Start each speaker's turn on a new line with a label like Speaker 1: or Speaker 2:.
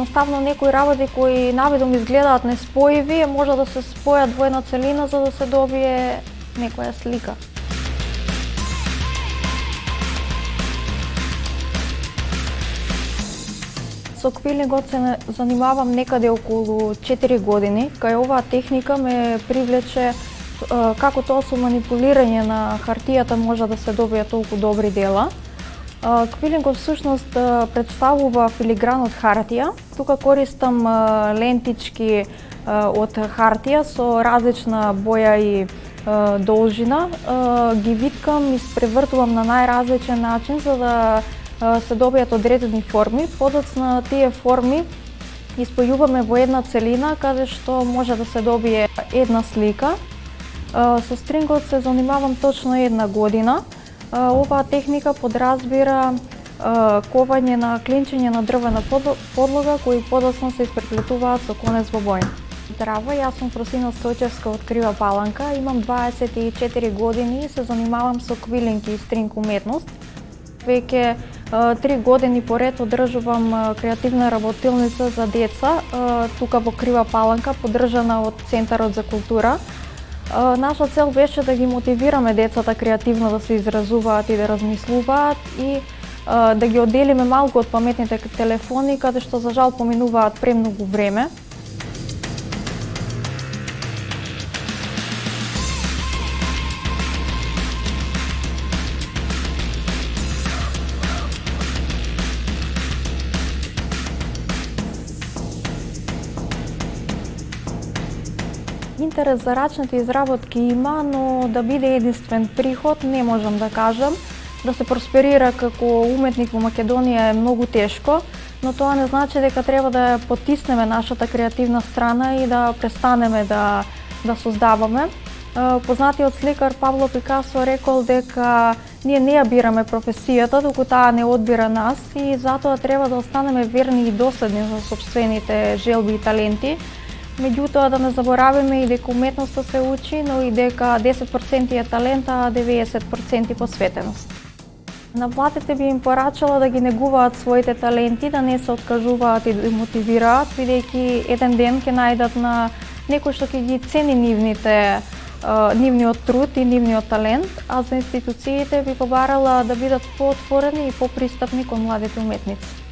Speaker 1: едноставно некои работи кои навидом изгледаат неспоиви, може да се спојат во една целина за да се добие некоја слика. Со квилингот се занимавам некаде околу 4 години, кај оваа техника ме привлече како тоа со манипулирање на хартијата може да се добијат толку добри дела. Квилингот всушност представува филигран од хартија. Тука користам лентички од хартија со различна боја и должина. Ги виткам и спревртувам на најразличен начин за да се добијат одредени форми. Подоцна тие форми испојуваме во една целина каде што може да се добие една слика. Со стрингот се занимавам точно една година. Оваа техника подразбира ковање на клинчење на дрвена подлога кои подоцна се испреплетуваат со конец во бој. Здраво, јас сум Фросина Стојчевска од Крива Паланка, имам 24 години и се занимавам со квилинг и стринг уметност. Веќе 3 години поред одржувам креативна работилница за деца тука во Крива Паланка, поддржана од Центарот за култура. Наша цел беше да ги мотивираме децата креативно да се изразуваат и да размислуваат и да ги одделиме малку од паметните телефони, каде што за жал поминуваат премногу време. Интерес за рачните изработки има, но да биде единствен приход не можам да кажам. Да се просперира како уметник во Македонија е многу тешко, но тоа не значи дека треба да потиснеме нашата креативна страна и да престанеме да создаваме. Познатиот сликар Пабло Пикасо рекол дека ние не ја бираме професијата, туку таа не одбира нас и затоа треба да останеме верни и доследни за сопствените желби и таленти. Меѓутоа да не забораваме и дека уметноста се учи, но и дека 10% е талент, а 90% посветеност. На младите би им порачала да ги негуваат своите таленти, да не се откажуваат и да мотивираат, бидејќи еден ден ќе најдат на некој што ќе ги цени нивниот труд и нивниот талент, а за институциите би побарала да бидат поотворени и попристапни кон младите уметници.